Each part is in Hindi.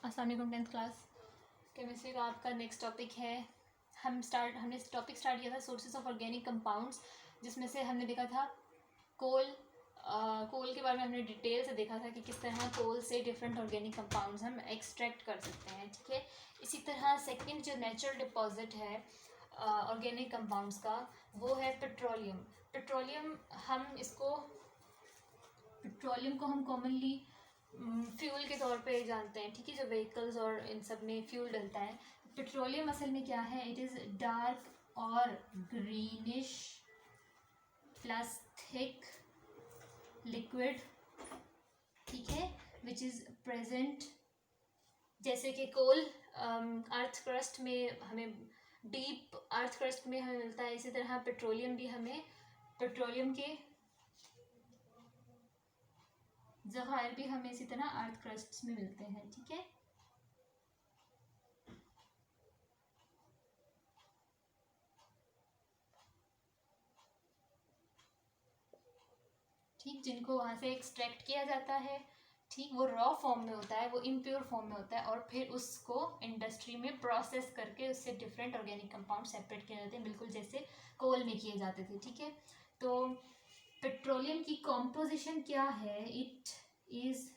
अस्सलाम वालेकुम 10th क्लास केमिस्ट्री का आपका नेक्स्ट टॉपिक है। हमने टॉपिक स्टार्ट किया था सोर्सेज ऑफ ऑर्गेनिक कंपाउंड्स, जिसमें से हमने देखा था कोल। कोल के बारे में हमने डिटेल से देखा था कि किस तरह कोल से डिफरेंट ऑर्गेनिक कंपाउंड्स हम एक्सट्रैक्ट कर सकते हैं, ठीक है। इसी तरह सेकंड जो नेचुरल डिपॉजिट है ऑर्गेनिक कंपाउंड्स का, वो है पेट्रोलियम। पेट्रोलियम को हम कॉमनली फ्यूल के तौर पे जानते हैं, ठीक है, जो व्हीकल्स और इन सब में फ्यूल डलता है। पेट्रोलियम असल में क्या है? इट इज़ डार्क और ग्रीनिश प्लस थिक लिक्विड, ठीक है, विच इज़ प्रेजेंट। जैसे कि कोल अर्थ क्रस्ट में हमें डीप अर्थ क्रस्ट में हमें मिलता है, इसी तरह पेट्रोलियम भी हमें पेट्रोलियम के जवाहर भी हमें इसी तरह अर्थ क्रस्ट में मिलते हैं, ठीक है। ठीक, जिनको वहाँ से एक्सट्रैक्ट किया जाता है, ठीक, वो रॉ फॉर्म में होता है, वो इम्प्योर फॉर्म में होता है, और फिर उसको इंडस्ट्री में प्रोसेस करके उससे डिफरेंट ऑर्गेनिक कंपाउंड सेपरेट किए जाते हैं, बिल्कुल जैसे कोल में किए जाते थे, ठीक है। तो पेट्रोलियम की कॉम्पोजिशन क्या है? इट इज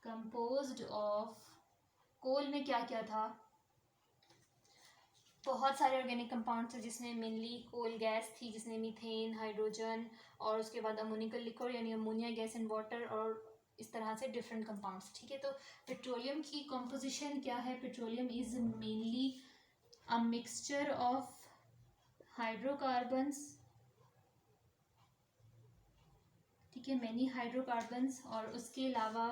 कंपोज्ड ऑफ, कोल में क्या क्या था? बहुत सारे ऑर्गेनिक कंपाउंड्स थे, जिसमें मेनली कोल गैस थी, जिसमें मीथेन, हाइड्रोजन और उसके बाद अमोनिकल लिक्विड यानी अमोनिया गैस एंड वाटर, और इस तरह से डिफरेंट कंपाउंड्स, ठीक है। तो पेट्रोलियम की कॉम्पोजिशन क्या है? Petroleum is mainly a mixture of hydrocarbons, ठीक है, मैनी हाइड्रोकार्बन्स, और उसके अलावा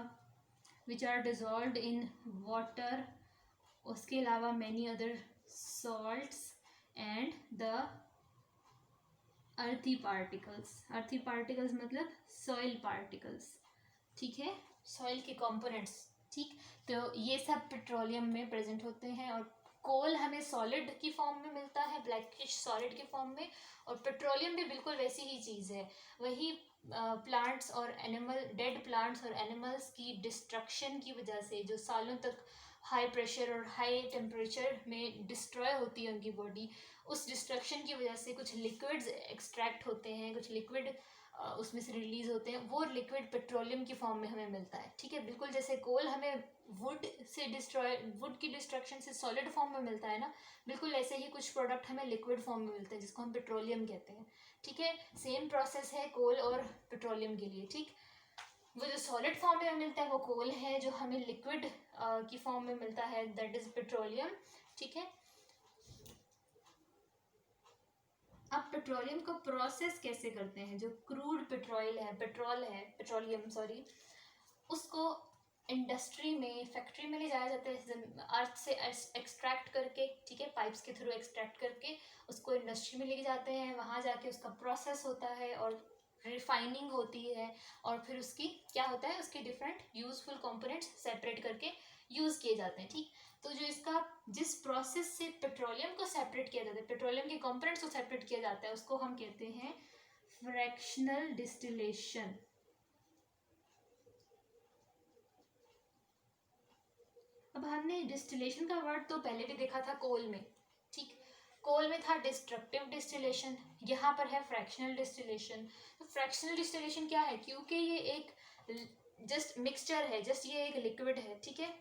which are dissolved in water, उसके अलावा many other salts and the earthy particles मतलब soil particles, ठीक है, soil के components, ठीक। तो ये सब पेट्रोलियम में प्रेजेंट होते हैं, और कोल हमें सॉलिड की फॉर्म में मिलता है, ब्लैकिश सॉलिड के फॉर्म में, और पेट्रोलियम भी बिल्कुल वैसी ही चीज़ है। वही प्लांट्स और एनिमल, डेड प्लांट्स और एनिमल्स की डिस्ट्रक्शन की वजह से, जो सालों तक हाई प्रेशर और हाई टेम्परेचर में डिस्ट्रॉय होती है उनकी बॉडी, उस डिस्ट्रक्शन की वजह से कुछ लिक्विड्स एक्सट्रैक्ट होते हैं, कुछ लिक्विड उसमें से रिलीज होते हैं, वो लिक्विड पेट्रोलियम की फॉर्म में हमें मिलता है, ठीक है। बिल्कुल जैसे कोल हमें वुड की डिस्ट्रक्शन से सॉलिड फॉर्म में मिलता है ना, बिल्कुल ऐसे ही कुछ प्रोडक्ट हमें लिक्विड फॉर्म में मिलते हैं, जिसको हम पेट्रोलियम कहते हैं, ठीक है। सेम प्रोसेस है कोल और पेट्रोलियम के लिए, ठीक। वो जो सॉलिड फॉर्म में मिलता है वो कोल है, जो हमें लिक्विड की फॉर्म में मिलता है दैट इज पेट्रोलियम, ठीक है। अब पेट्रोलियम को प्रोसेस कैसे करते हैं? जो क्रूड पेट्रोलियम सॉरी, उसको इंडस्ट्री में, फैक्ट्री में ले जाया जाता है, अर्थ से एक्सट्रैक्ट करके, ठीक है, पाइप्स के थ्रू एक्सट्रैक्ट करके उसको इंडस्ट्री में ले जाते हैं, वहाँ जाके उसका प्रोसेस होता है और रिफाइनिंग होती है, और फिर उसकी क्या होता है, उसके डिफरेंट यूजफुल कंपोनेंट्स सेपरेट करके यूज़ किए जाते हैं, ठीक। तो जिस प्रोसेस से पेट्रोलियम को सेपरेट किया जाता है, पेट्रोलियम के कंपोनेंट्स को सेपरेट किया जाता है, उसको हम कहते हैं फ्रैक्शनल डिस्टिलेशन। अब हमने डिस्टिलेशन का वर्ड तो पहले भी देखा था कोल में, ठीक। कोल में था डिस्ट्रक्टिव डिस्टिलेशन, यहाँ पर है फ्रैक्शनल डिस्टिलेशन। तो फ्रैक्शनल डिस्टिलेशन क्या है? क्योंकि ये एक जस्ट मिक्सचर है, जस्ट ये एक लिक्विड है, ठीक है,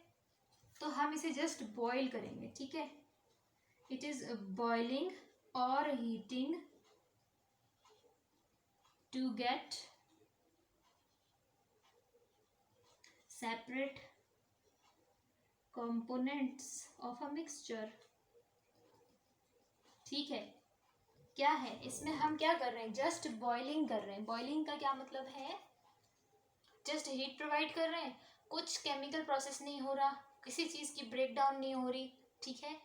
तो हम इसे जस्ट बॉईल करेंगे, ठीक है। इट इज बॉइलिंग और heating to get separate components of a mixture, ठीक है। क्या है इसमें, हम क्या कर रहे हैं? जस्ट बॉइलिंग कर रहे हैं। बॉइलिंग का क्या मतलब है? जस्ट हीट प्रोवाइड कर रहे हैं, कुछ केमिकल प्रोसेस नहीं हो रहा, किसी चीज़ की ब्रेक डाउन नहीं हो रही, ठीक है।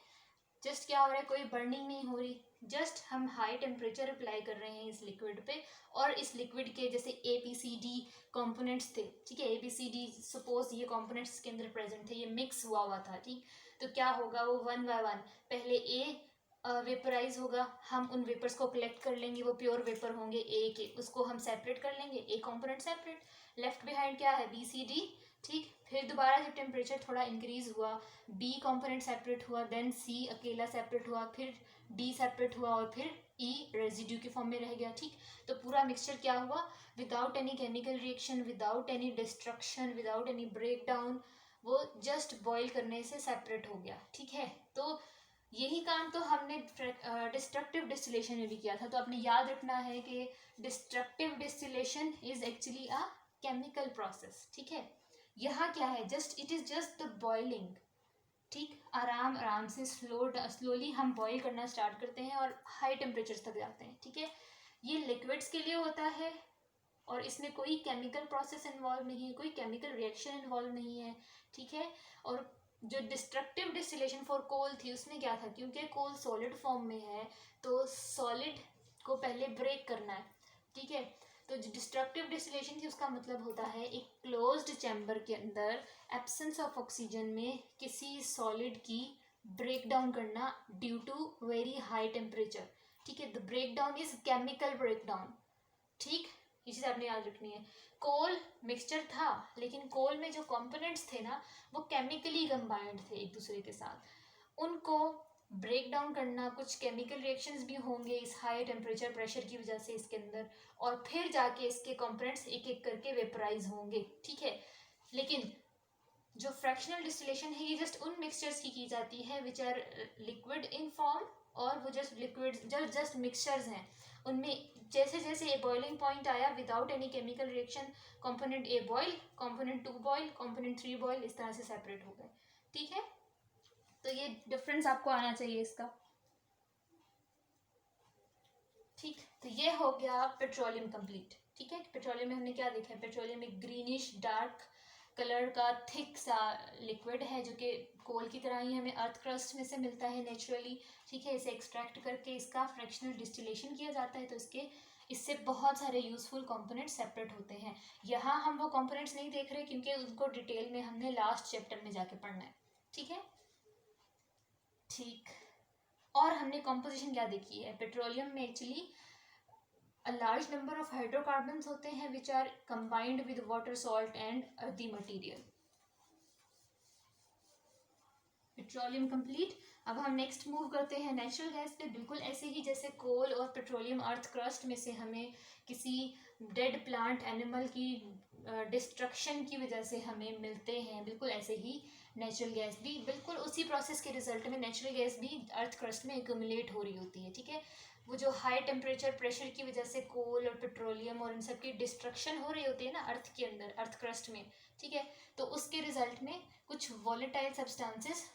जस्ट क्या हो रहा है, कोई बर्निंग नहीं हो रही, जस्ट हम हाई टेम्परेचर अप्लाई कर रहे हैं इस लिक्विड पे, और इस लिक्विड के जैसे ABCD कंपोनेंट्स थे, ठीक है, ABCD सपोज ये कंपोनेंट्स के अंदर प्रेजेंट थे, ये मिक्स हुआ था, ठीक। तो क्या होगा, वो वन बाय वन पहले ए वेपराइज होगा, हम उन वेपर्स को कलेक्ट कर लेंगे, वो प्योर वेपर होंगे ए के, उसको हम सेपरेट कर लेंगे, ए कंपोनेंट सेपरेट, लेफ्ट बिहाइंड क्या है, BCD, ठीक। फिर फिर दोबारा जब टेम्परेचर थोड़ा इंक्रीज हुआ, बी कंपोनेंट सेपरेट हुआ, देन सी अकेला सेपरेट हुआ, फिर डी सेपरेट हुआ और फिर ई रेजिड्यू के फॉर्म में रह गया। ठीक, तो पूरा मिक्सचर क्या हुआ, without any chemical reaction, without any destruction, without any break down, वो जस्ट बॉईल करने से सेपरेट हो गया। ठीक है, तो यही काम तो हमने डिस्ट्रक्टिव डिस्टिलेशन में भी किया था। तो आपने याद रखना है कि destructive distillation is actually a chemical process. ठीक है, यहाँ क्या है, just it is just the boiling. ठीक, आराम आराम से स्लोली हम बॉईल करना स्टार्ट करते हैं और हाई टेम्परेचर तक जाते हैं। ठीक है, ये लिक्विड्स के लिए होता है और इसमें कोई केमिकल प्रोसेस इन्वॉल्व नहीं है, कोई केमिकल रिएक्शन इन्वॉल्व नहीं है। ठीक है, और जो डिस्ट्रक्टिव डिस्टिलेशन फॉर कोल थी उसमें क्या था, क्योंकि कोल सॉलिड फॉर्म में है तो सॉलिड को पहले ब्रेक करना है। ठीक है, तो जो डिस्ट्रक्टिव डिस्टिलेशन थी उसका मतलब होता है एक क्लोज्ड चैम्बर के अंदर एब्सेंस ऑफ ऑक्सीजन में किसी सॉलिड की ब्रेक डाउन करना due to very high temperature. ठीक है, the break down is chemical break down. ठीक, ये चीज़ आपने याद रखनी है। कोल मिक्सचर था लेकिन कोल में जो कंपोनेंट्स थे ना वो केमिकली कंबाइंड थे एक दूसरे के साथ, उनको ब्रेक डाउन करना, कुछ केमिकल रिएक्शंस भी होंगे इस हाई टेम्परेचर प्रेशर की वजह से इसके अंदर, और फिर जाके इसके कंपोनेंट्स एक एक करके वेपराइज होंगे। ठीक है, लेकिन जो फ्रैक्शनल डिस्टिलेशन है ये जस्ट उन मिक्सचर्स की जाती है which are liquid in form, और वो जस्ट लिक्विड जस्ट मिक्सचर्स हैं, उनमें जैसे जैसे ए बॉइलिंग पॉइंट आया without any chemical reaction, component A boil, component 2 boil, component 3 boil, इस तरह से सेपरेट हो गए। ठीक है, तो ये डिफरेंस आपको आना चाहिए इसका। ठीक, तो ये हो गया पेट्रोलियम कंप्लीट। ठीक है, पेट्रोलियम में हमने क्या देखा है, पेट्रोलियम एक ग्रीनिश डार्क कलर का थिक सा लिक्विड है जो कि कोल की तरह ही हमें अर्थ क्रस्ट में से मिलता है नेचुरली। ठीक है, इसे एक्सट्रैक्ट करके इसका फ्रैक्शनल डिस्टिलेशन किया जाता है तो इससे बहुत सारे यूजफुल कंपोनेंट्स सेपरेट होते हैं। यहाँ हम वो कंपोनेंट्स नहीं देख रहे क्योंकि उनको डिटेल में हमने लास्ट चैप्टर में जाके पढ़ना है। ठीक है, ठीक, और हमने कॉम्पोजिशन क्या देखी है, पेट्रोलियम में actually a large number of hydrocarbons होते हैं which are combined with water, salt and earthy material. Petroleum complete. अब हम नेक्स्ट मूव करते हैं नेचुरल गैस पे। बिल्कुल ऐसे ही जैसे कोल और पेट्रोलियम अर्थ क्रस्ट में से हमें किसी डेड प्लांट एनिमल की डिस्ट्रक्शन की वजह से हमें मिलते हैं, बिल्कुल ऐसे ही नेचुरल गैस भी बिल्कुल उसी प्रोसेस के रिजल्ट में नेचुरल गैस भी अर्थ क्रस्ट में एक्यूमुलेट हो रही होती है। ठीक है, वो जो हाई टेम्परेचर प्रेशर की वजह से कोल और पेट्रोलियम और इन सब की डिस्ट्रक्शन हो रही होती है ना अर्थ के अंदर, अर्थ क्रस्ट में। ठीक है, तो उसके रिजल्ट में कुछ वॉलेटाइल सब्सटेंसेस,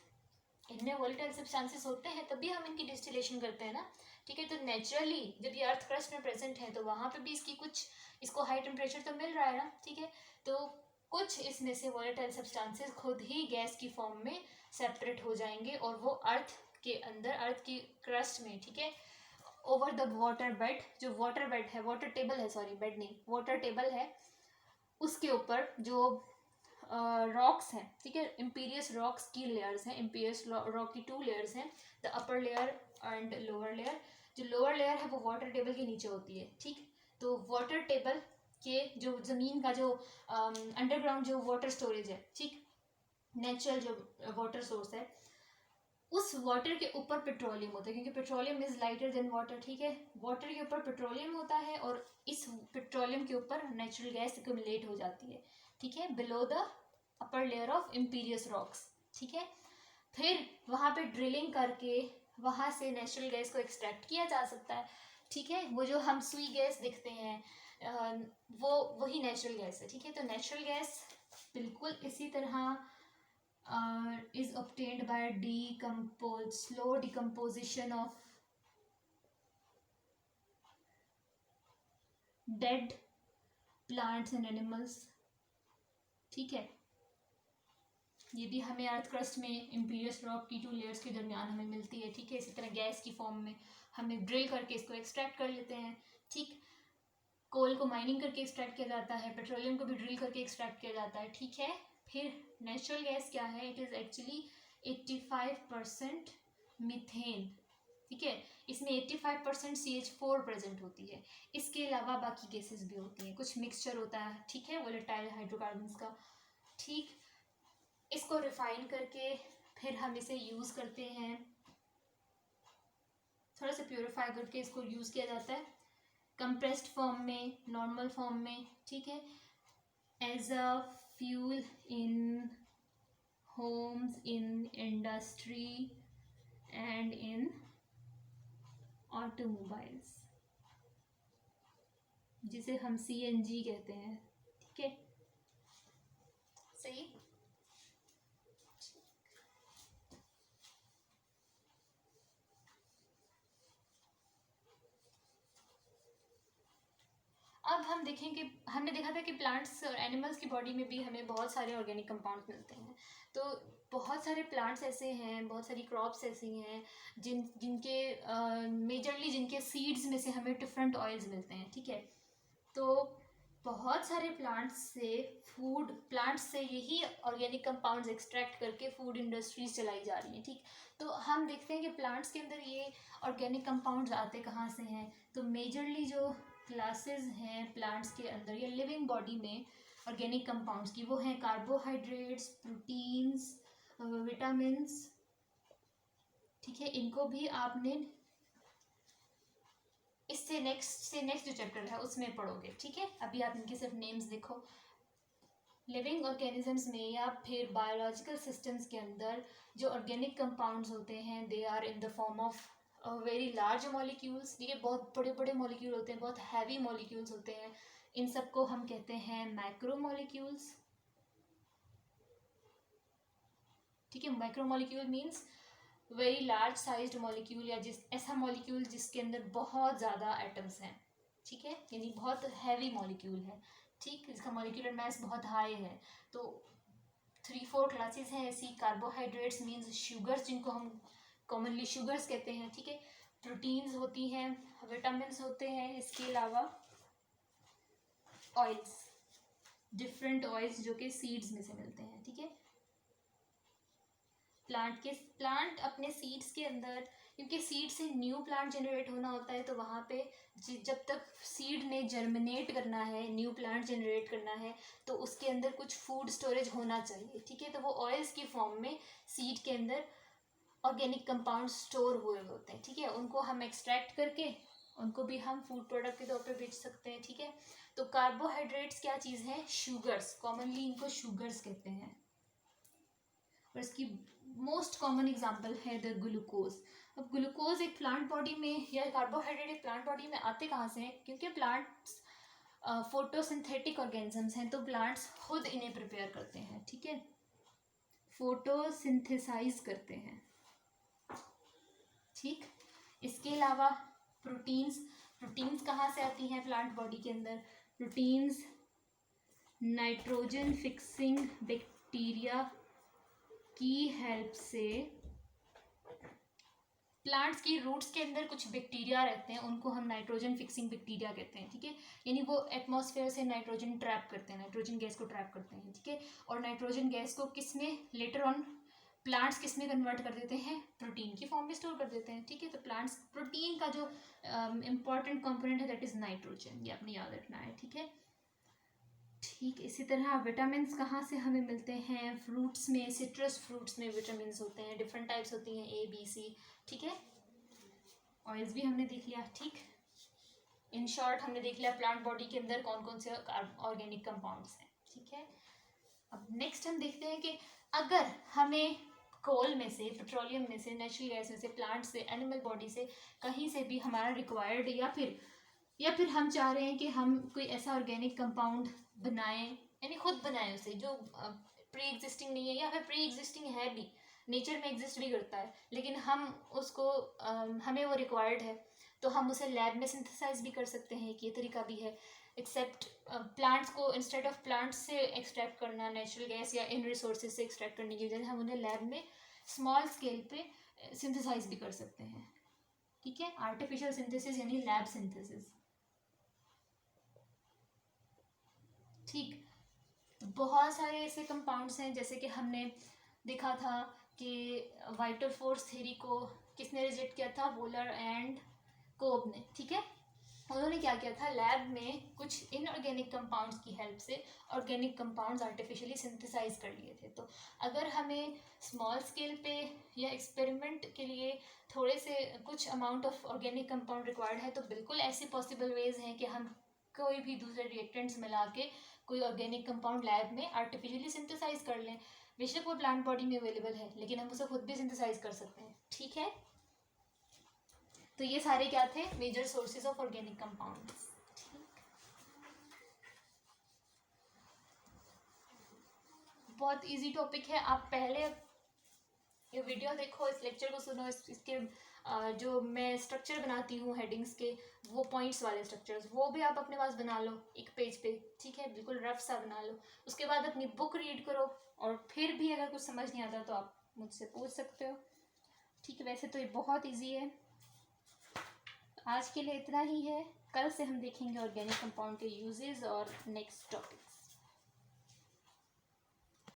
इनमें वॉलेटाइल सब्सटेंसेस होते हैं तभी हम इनकी डिस्टिलेशन करते हैं ना। ठीक है, तो नेचुरली जब ये अर्थ क्रस्ट में प्रेजेंट है तो वहाँ पे भी इसको हाई टेम्परेचर तो मिल रहा है ना। ठीक है, तो कुछ इसमें से वॉलेटाइल सब्सटेंसेस खुद ही गैस की फॉर्म में सेपरेट हो जाएंगे और वो अर्थ के अंदर, अर्थ की क्रस्ट में, ठीक है, ओवर द वाटर बेड, जो वाटर बेड है, वाटर टेबल है, सॉरी बेड नहीं, वाटर टेबल है, उसके ऊपर जो रॉक्स हैं, ठीक है, इम्पीरियस रॉक्स की लेयर्स हैं, इम्पीरियस रॉक की 2 लेयर्स हैं, the upper layer and lower layer. जो लोअर लेयर है वो वाटर टेबल के नीचे होती है। ठीक, तो वाटर टेबल के जो ज़मीन का जो अंडरग्राउंड जो वाटर स्टोरेज है, ठीक, नेचुरल जो वाटर सोर्स है, उस वाटर के ऊपर पेट्रोलियम होता है क्योंकि petroleum is lighter than water. ठीक है, वाटर के ऊपर पेट्रोलियम होता है और इस पेट्रोलियम के ऊपर नेचुरल गैस एक्यूमुलेट हो जाती है। ठीक है, below the upper layer of imperious rocks. ठीक है, फिर वहाँ पे ड्रिलिंग करके वहाँ से नेचुरल गैस को एक्सट्रैक्ट किया जा सकता है। ठीक है, वो जो हम सुई गैस देखते हैं वो वही नेचुरल गैस है। ठीक है, तो नेचुरल गैस बिल्कुल इसी तरह is obtained by slow decomposition of dead plants and animals। ठीक है, ये भी हमें अर्थ क्रस्ट में इम्पीरियस रॉक की 2 लेयर्स के दरमियान हमें मिलती है। ठीक है, इसी तरह गैस की फॉर्म में हमें ड्रिल करके इसको एक्सट्रैक्ट कर लेते हैं। ठीक, कोल को माइनिंग करके एक्सट्रैक्ट किया जाता है, पेट्रोलियम को भी ड्रिल करके एक्सट्रैक्ट किया जाता है। ठीक है, फिर नेचुरल गैस क्या है, इट इज़ एक्चुअली 85% मीथेन। ठीक है, इसमें 85% CH4 प्रेजेंट होती है। इसके अलावा बाकी गैसेस भी होती हैं, कुछ मिक्सचर होता है। ठीक है, वोलेटाइल हाइड्रोकार्बन्स का। ठीक, इसको रिफाइन करके फिर हम इसे यूज़ करते हैं, थोड़ा सा प्योरीफाई करके इसको यूज़ किया जाता है कंप्रेस्ड फॉर्म में, नॉर्मल फॉर्म में, ठीक है, as a fuel in homes, in industry and in automobiles, जिसे हम CNG कहते हैं, ठीक है, सही। अब हम देखें कि हमने देखा था कि प्लांट्स और एनिमल्स की बॉडी में भी हमें बहुत सारे ऑर्गेनिक कंपाउंड्स मिलते हैं। तो बहुत सारे प्लांट्स ऐसे हैं, बहुत सारी क्रॉप्स ऐसी हैं जिनके मेजरली जिनके सीड्स में से हमें डिफरेंट ऑयल्स मिलते हैं, ठीक है। तो बहुत सारे प्लांट्स से यही ऑर्गेनिक कंपाउंड्स एक्सट्रैक्ट करके फूड इंडस्ट्रीज चलाई जा रही हैं, ठीक। तो हम देखते हैं कि प्लांट्स के अंदर ये ऑर्गेनिक कंपाउंड्स आते कहाँ से हैं। तो मेजरली जो क्लासेस हैं प्लांट्स के अंदर या लिविंग बॉडी में ऑर्गेनिक कंपाउंड्स की, वो हैं कार्बोहाइड्रेट्स, प्रोटीन्स, विटामिन्स, ठीक है। इनको भी आपने इससे नेक्स्ट जो चैप्टर है उसमें पढ़ोगे, ठीक है। अभी आप इनके सिर्फ नेम्स देखो। लिविंग ऑर्गेनिजम्स में या फिर बायोलॉजिकल सिस्टम्स के अंदर जो ऑर्गेनिक कंपाउंड्स होते हैं, they are in the form of very large molecules, ठीक है, बहुत बड़े बड़े मॉलिक्यूल होते हैं, बहुत हैवी मॉलिक्यूल्स होते हैं। इन सबको हम कहते हैं मैक्रो मॉलिक्यूल्स, ठीक है। Macro molecule means very large sized molecule, या ऐसा मॉलिक्यूल जिसके अंदर बहुत ज़्यादा एटम्स हैं, ठीक है, यानी बहुत हैवी मॉलिक्यूल है, ठीक, इसका मॉलिक्यूलर मास बहुत हाई है। तो 3-4 क्लासेस हैं ऐसी। कार्बोहाइड्रेट्स मीन्स शुगर्स, जिनको हम कॉमनली शुगर्स कहते हैं, ठीक है। प्रोटीन्स होती हैं, विटामिन्स होते हैं, इसके अलावा ऑयल्स, डिफरेंट ऑयल्स जो कि सीड्स में से मिलते हैं, ठीक है। प्लांट अपने सीड्स के अंदर, क्योंकि सीड से न्यू प्लांट जनरेट होना होता है, तो वहाँ पे जब तक सीड ने जर्मिनेट करना है, न्यू प्लांट जनरेट करना है, तो उसके अंदर कुछ फूड स्टोरेज होना चाहिए, ठीक है। तो वो ऑयल्स की फॉर्म में सीड के अंदर ऑर्गेनिक कंपाउंड स्टोर हुए होते हैं, ठीक है। उनको हम एक्सट्रैक्ट करके उनको भी हम फूड प्रोडक्ट के तौर पे बेच सकते हैं, ठीक है। तो कार्बोहाइड्रेट्स क्या चीज़ है? शुगर्स, कॉमनली इनको शुगर्स कहते हैं। और इसकी मोस्ट कॉमन एग्जांपल है द ग्लूकोज। अब ग्लूकोज एक प्लांट बॉडी में या कार्बोहाइड्रेट एक प्लांट बॉडी में आते कहाँ से हैं? क्योंकि प्लांट्स फोटोसिंथेटिक ऑर्गेनिजम्स हैं, तो प्लांट्स खुद इन्हें प्रिपेयर करते हैं, ठीक है, फोटोसिंथेसाइज करते हैं, ठीक। इसके अलावा प्रोटीन्स कहाँ से आती हैं प्लांट बॉडी के अंदर? प्रोटीन्स नाइट्रोजन फिक्सिंग बैक्टीरिया की हेल्प से, प्लांट्स की रूट्स के अंदर कुछ बैक्टीरिया रहते हैं, उनको हम नाइट्रोजन फिक्सिंग बैक्टीरिया कहते हैं, ठीक है। यानी वो एटमॉस्फेयर से नाइट्रोजन ट्रैप करते हैं, नाइट्रोजन गैस को ट्रैप करते हैं, ठीक है। और नाइट्रोजन गैस को किसमें लेटर ऑन प्लांट्स किसमें कन्वर्ट कर देते हैं? प्रोटीन की फॉर्म में स्टोर कर देते हैं, ठीक है। तो प्लांट्स प्रोटीन का जो इम्पॉर्टेंट कंपोनेंट है दैट इज नाइट्रोजन, ये आपने याद रखना है, ठीक है। ठीक, इसी तरह विटामिन कहाँ से हमें मिलते हैं? फ्रूट्स में, सिट्रस फ्रूट्स में विटामिन होते हैं, डिफरेंट टाइप्स होती हैं, A, B, C, ठीक है। ऑयल्स भी हमने देख लिया, ठीक। इन शॉर्ट हमने देख लिया प्लांट बॉडी के अंदर कौन कौन से ऑर्गेनिक कंपाउंड्स हैं, ठीक है। अब नेक्स्ट हम देखते हैं कि अगर हमें कोल में से, पेट्रोलियम में से, नेचुरल गैस में से, प्लांट से, एनिमल बॉडी से, कहीं से भी हमारा रिक्वायर्ड, या फिर हम चाह रहे हैं कि हम कोई ऐसा ऑर्गेनिक कंपाउंड बनाएं, यानी खुद बनाएं उसे, जो प्री एग्जिस्टिंग नहीं है, या फिर प्री एग्जिस्टिंग है भी, नेचर में एग्जिस्ट भी करता है, लेकिन हम उसको हमें वो रिक्वायर्ड है, तो हम उसे लैब में सिंथेसाइज भी कर सकते हैं, एक ये तरीका भी है। एक्सेप्ट प्लांट्स को इंस्टेड ऑफ प्लांट्स से एक्सट्रैक्ट करना नेचुरल गैस या इन रिसोर्सेज से एक्सट्रैक्ट करने की वजह से हम उन्हें लैब में स्मॉल स्केल पे सिंथेसाइज भी कर सकते हैं, ठीक है। आर्टिफिशियल सिंथेसिस यानी लैब सिंथेसिस, ठीक। बहुत सारे ऐसे कंपाउंड्स हैं, जैसे कि हमने देखा था कि वाइटल फोर्स थ्योरी को किसने रिजेक्ट किया था? वोलर एंड कोब ने, ठीक है। उन्होंने क्या किया था, लैब में कुछ इनऑर्गेनिक कंपाउंड्स की हेल्प से ऑर्गेनिक कंपाउंड्स आर्टिफिशियली सिंथेसाइज कर लिए थे। तो अगर हमें स्मॉल स्केल पे या एक्सपेरिमेंट के लिए थोड़े से कुछ amount of organic compound required है, तो बिल्कुल ऐसी पॉसिबल वेज हैं कि हम कोई भी दूसरे रिएक्टेंट्स मिला के कोई ऑर्गेनिक कंपाउंड लैब में आर्टिफिशियली सिंथेसाइज कर लें। बेशक वो प्लांट बॉडी में अवेलेबल है, लेकिन हम उसे खुद भी सिंथेसाइज कर सकते हैं। ठीक है, तो ये सारे क्या थे, major sources of organic compounds. बहुत इजी टॉपिक है, आप पहले ये वीडियो देखो, इस लेक्चर को सुनो, इसके जो मैं स्ट्रक्चर बनाती हूँ हेडिंग्स के, वो पॉइंट्स वाले स्ट्रक्चर्स, वो भी आप अपने पास बना लो एक पेज पे। ठीक है, बिल्कुल रफ सा बना लो। उसके बाद अपनी बुक रीड करो, और फिर भी अगर कुछ समझ नहीं आता तो आप मुझसे पूछ सकते हो। ठीक है, वैसे तो ये बहुत ईजी है। आज के लिए इतना ही है, कल से हम देखेंगे ऑर्गेनिक कंपाउंड के यूजेस और नेक्स्ट टॉपिक।